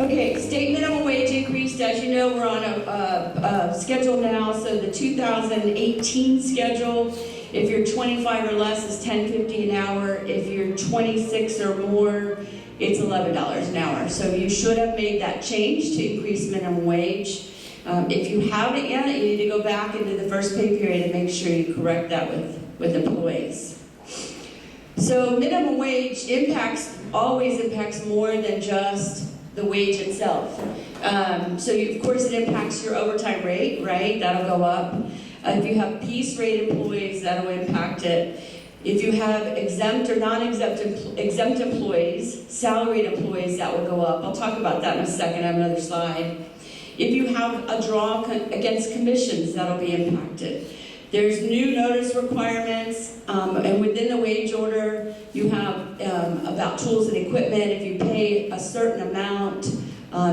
Okay, state minimum wage increased. As you know, we're on a schedule now. So the 2018 schedule, if you're 25 or less, is $10.50 an hour. If you're 26 or more, it's $11 an hour. So you should have made that change to increase minimum wage. If you haven't yet, you need to go back into the first pay period and make sure you correct that with employees. So minimum wage always impacts more than just the wage itself. Of course it impacts your overtime rate, right? That'll go up. If you have piece rate employees, that'll impact it. If you have exempt or non-exempt employees, salaried employees, that will go up. I'll talk about that in a second. I have another slide. If you have a draw against commissions, that'll be impacted. There's new notice requirements, and within the wage order, you have about tools and equipment. If you pay a certain amount,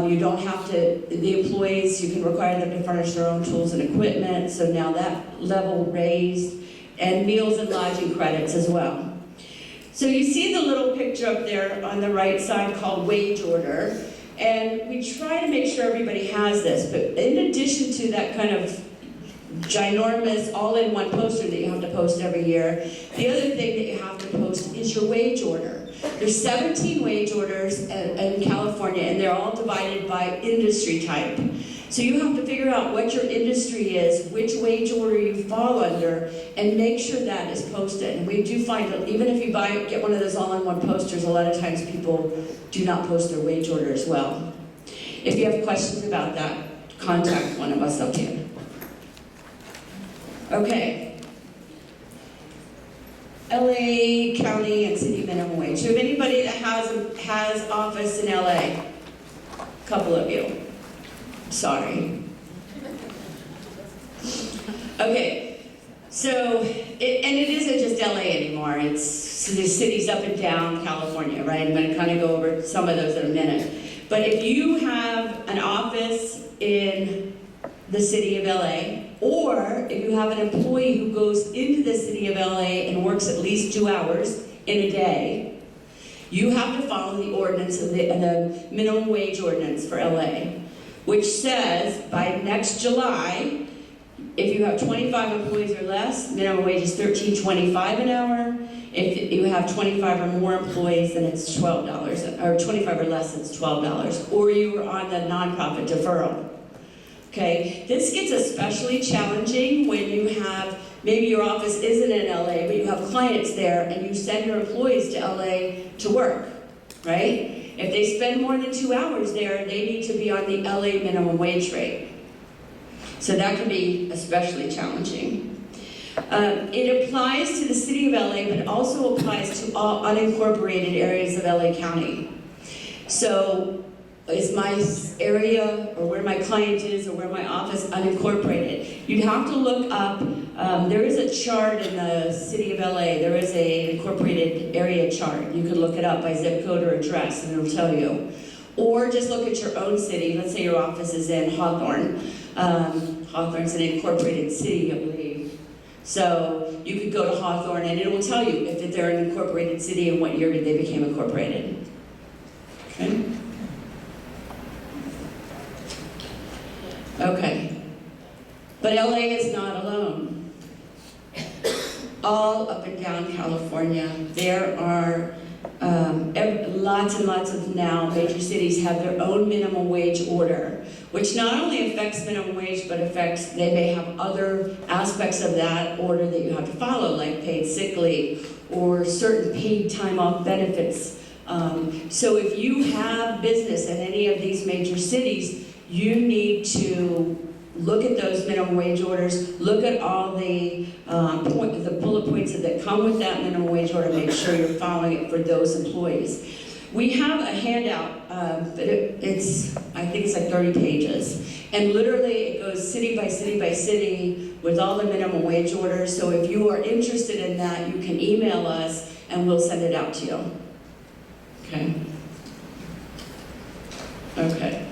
you don't have to, the employees, you can require them to furnish their own tools and equipment, so now that level raised, and meals and lodging credits as well. So you see the little picture up there on the right side called wage order, and we try to make sure everybody has this, but in addition to that kind of ginormous all-in-one poster that you have to post every year, the other thing that you have to post is your wage order. There's 17 wage orders in California, and they're all divided by industry type. So you have to figure out what your industry is, which wage order you fall under, and make sure that is posted. And we do find that even if you get one of those all-in-one posters, a lot of times people do not post their wage order as well. If you have questions about that, contact one of us up here. Okay. LA County and City minimum wage. So if anybody that has office in LA, a couple of you. Sorry. Okay, so, it isn't just LA anymore, it's the cities up and down California, right? I'm gonna kind of go over some of those in a minute. But if you have an office in the city of LA, or if you have an employee who goes into the city of LA and works at least 2 hours in a day, you have to follow the ordinance of the minimum wage ordinance for LA, which says by next July, if you have 25 employees or less, minimum wage is $13.25 an hour. If you have 25 or more employees, then it's $12, or 25 or less, it's $12. Or you are on the nonprofit deferral. Okay, this gets especially challenging when you have, maybe your office isn't in LA, but you have clients there and you send your employees to LA to work, right? If they spend more than 2 hours there, they need to be on the LA minimum wage rate. So that can be especially challenging. It applies to the city of LA, but it also applies to all unincorporated areas of LA County. So is my area, or where my client is, or where my office unincorporated? You'd have to look up, there is a chart in the city of LA, there is an incorporated area chart. You can look it up by zip code or address and it'll tell you. Or just look at your own city. Let's say your office is in Hawthorne. Hawthorne's an incorporated city, I believe. So you could go to Hawthorne and it will tell you if they're an incorporated city and what year did they become incorporated. Okay? Okay. But LA is not alone. All up and down California, there are lots and lots of now major cities have their own minimum wage order, which not only affects minimum wage, but they may have other aspects of that order that you have to follow, like paid sick leave or certain paid time off benefits. So if you have business in any of these major cities, you need to look at those minimum wage orders, look at all the bullet points that come with that minimum wage order, make sure you're following it for those employees. We have a handout, but I think it's like 30 pages. And literally it goes city by city by city with all the minimum wage orders. So if you are interested in that, you can email us and we'll send it out to you. Okay? Okay.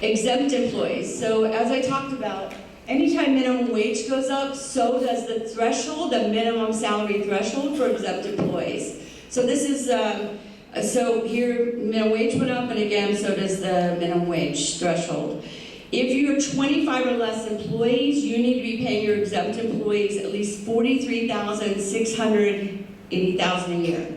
Exempt employees. So as I talked about, anytime minimum wage goes up, so does the threshold, the minimum salary threshold for exempt employees. So this is So here, minimum wage went up, and again, so does the minimum wage threshold. If you're 25 or less employees, you need to be paying your exempt employees at least $43,680,000 a year.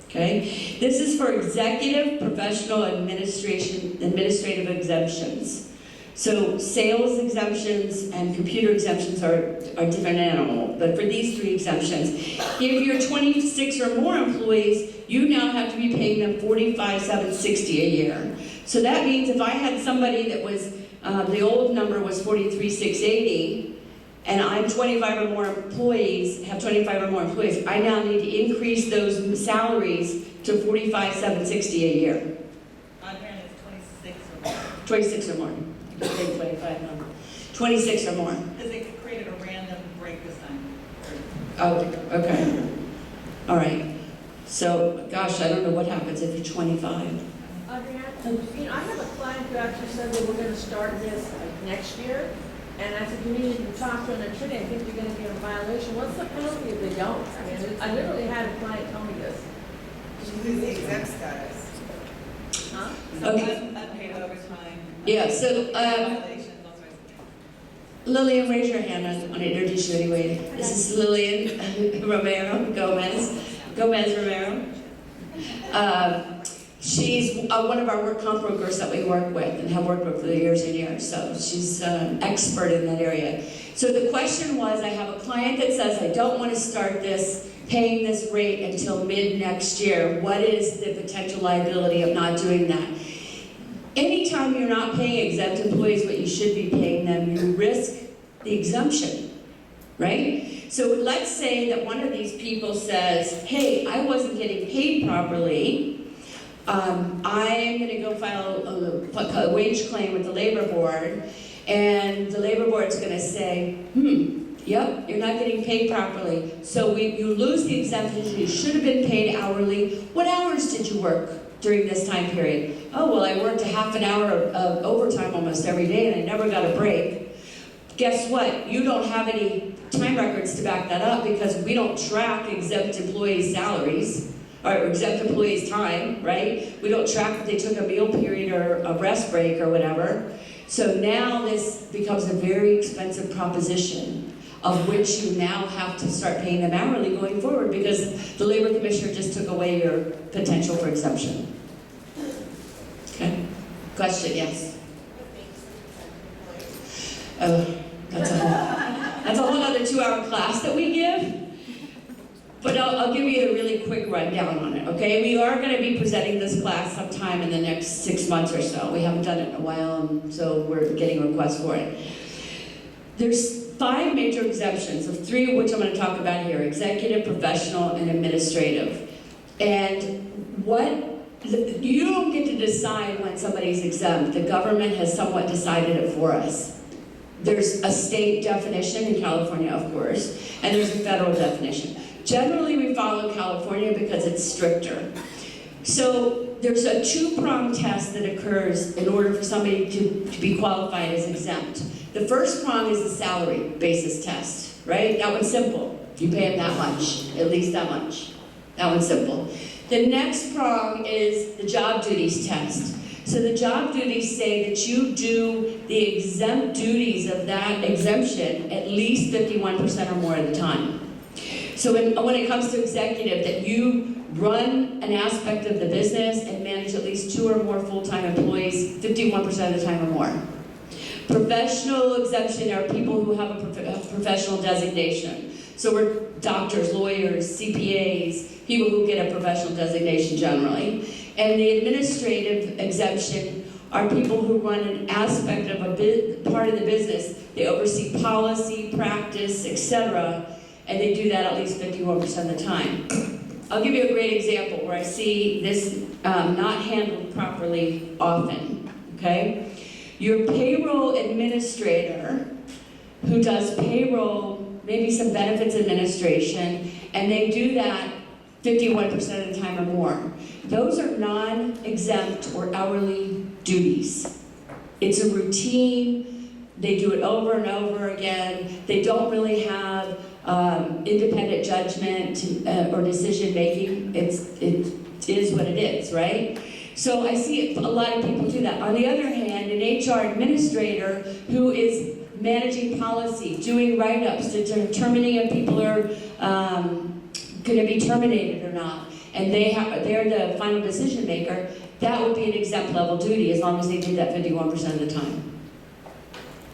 Okay? This is for executive, professional, administrative exemptions. So sales exemptions and computer exemptions are different animal, but for these three exemptions, if you're 26 or more employees, you now have to be paying them $45,760 a year. So that means if I had somebody that was, the old number was $43,680, and I'm 25 or more employees, have 25 or more employees, I now need to increase those salaries to $45,760 a year. Adrian, it's 26 or more. 26 or more. I think 25 now. 26 or more. Because they created a random break this time. Oh, okay. All right. So, gosh, I don't know what happens if you're 25. Adrian, I have a client who actually said they were going to start this next year, and I said, you need to talk to an attorney. I think you're going to be in violation. What's the penalty if they don't? I mean, I literally had a client tell me this. You lose the exempt status. Huh? Okay. Unpaid overtime. Yeah, so, Violations, all sorts of things. Lillian, raise your hand. I want to introduce you anyway. This is Lillian Romero Romero. She's one of our work comp brokers that we work with and have worked with for years and years. So she's an expert in that area. So the question was, I have a client that says, I don't want to start this, paying this rate until mid next year. What is the potential liability of not doing that? Anytime you're not paying exempt employees what you should be paying them, you risk the exemption, right? So let's say that one of these people says, hey, I wasn't getting paid properly. I'm going to go file a wage claim with the labor board, and the labor board's going to say, yep, you're not getting paid properly. So you lose the exemption. You should have been paid hourly. What hours did you work during this time period? Oh, well, I worked a half an hour of overtime almost every day, and I never got a break. Guess what? You don't have any time records to back that up because we don't track exempt employees' salaries or exempt employees' time, right? We don't track if they took a meal period or a rest break or whatever. So now this becomes a very expensive proposition of which you now have to start paying them hourly going forward because the Labor Commissioner just took away your potential for exemption. Okay? Question, yes? Oh, that's a whole other 2-hour class that we give. But I'll give you a really quick rundown on it, okay? We are going to be presenting this class sometime in the next 6 months or so. We haven't done it in a while, and so we're getting requests for it. There's 5 major exemptions, of 3 of which I'm going to talk about here: executive, professional, and administrative. And you don't get to decide when somebody's exempt. The government has somewhat decided it for us. There's a state definition in California, of course, and there's a federal definition. Generally, we follow California because it's stricter. So there's a 2-prong test that occurs in order for somebody to be qualified as exempt. The first prong is the salary basis test, right? That one's simple. You pay them that much, at least that much. That one's simple. The next prong is the job duties test. So the job duties say that you do the exempt duties of that exemption at least 51% or more of the time. So when it comes to executive, that you run an aspect of the business and manage at least 2 or more full-time employees 51% of the time or more. Professional exemption are people who have a professional designation. So we're doctors, lawyers, CPAs, people who get a professional designation generally. And the administrative exemption are people who run an aspect of a part of the business. They oversee policy, practice, etc., and they do that at least 51% of the time. I'll give you a great example where I see this not handled properly often, okay? Your payroll administrator who does payroll, maybe some benefits administration, and they do that 51% of the time or more. Those are non-exempt or hourly duties. It's a routine. They do it over and over again. They don't really have independent judgment or decision making. It's is what it is, right? So I see a lot of people do that. On the other hand, an HR administrator who is managing policy, doing write-ups, determining if people are going to be terminated or not, and they're the final decision maker, that would be an exempt level duty as long as they did that 51% of the time.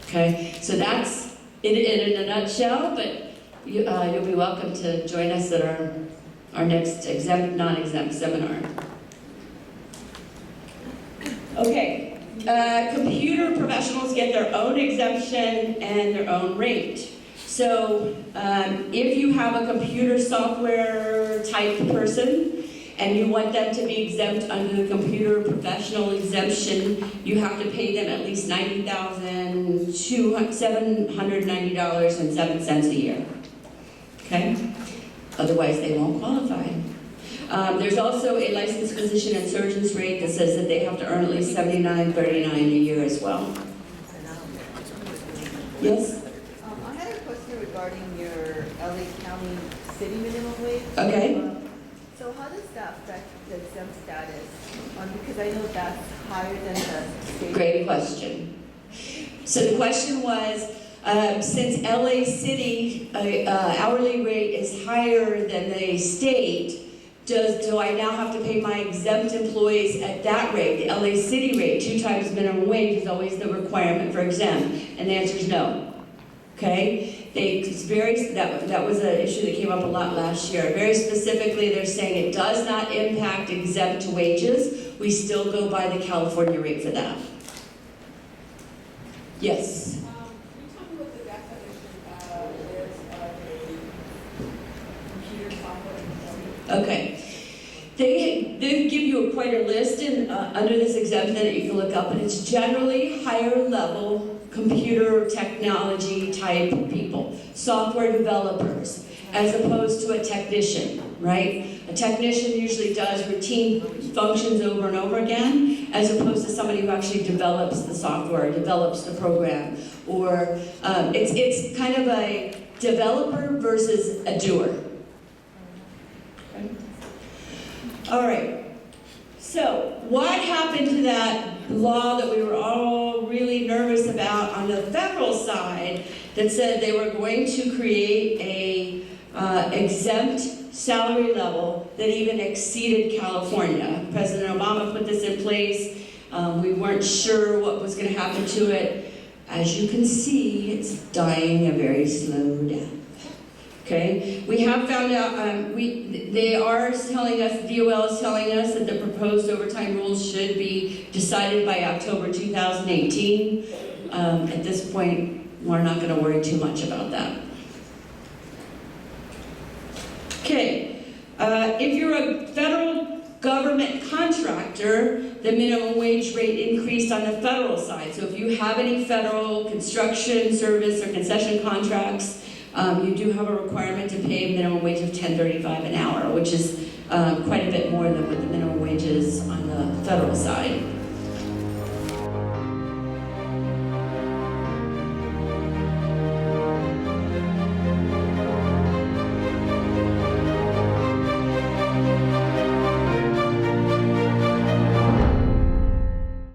Okay, so that's it in a nutshell, but you'll be welcome to join us at our next exempt, non-exempt seminar. Okay, computer professionals get their own exemption and their own rate. So if you have a computer software type person and you want them to be exempt under the computer professional exemption, you have to pay them at least $90,790.07 a year. Okay? Otherwise, they won't qualify. There's also a licensed physician and surgeon's rate that says that they have to earn at least $79.39 a year as well. Yes? I had a question regarding your LA County city minimum wage. Okay. So how does that affect the exempt status? Because I know that's higher than the state. Great question. So the question was, since LA City hourly rate is higher than the state, do I now have to pay my exempt employees at that rate, the LA City rate, 2 times minimum wage is always the requirement for exempt? And the answer is no. Okay? That was an issue that came up a lot last year. Very specifically, they're saying it does not impact exempt wages. We still go by the California rate for that. Yes? Can you tell me what the definition is of a computer software employee? Okay. They give you quite a list under this exemption that you can look up, and it's generally higher level computer technology type people, software developers, as opposed to a technician, right? A technician usually does routine functions over and over again, as opposed to somebody who actually develops the software, develops the program, or it's kind of a developer versus a doer. Okay. All right, so what happened to that law that we were all really nervous about on the federal side that said they were going to create a exempt salary level that even exceeded California? President Obama put this in place. We weren't sure what was going to happen to it. As you can see, it's dying a very slow death. Okay, we have found out, they are telling us, DOL is telling us that the proposed overtime rules should be decided by October 2018. At this point, we're not going to worry too much about that. Okay, if you're a federal government contractor, the minimum wage rate increased on the federal side. So if you have any federal construction, service, or concession contracts, you do have a requirement to pay a minimum wage of $10.35 an hour, which is quite a bit more than what the minimum wage is on the federal side.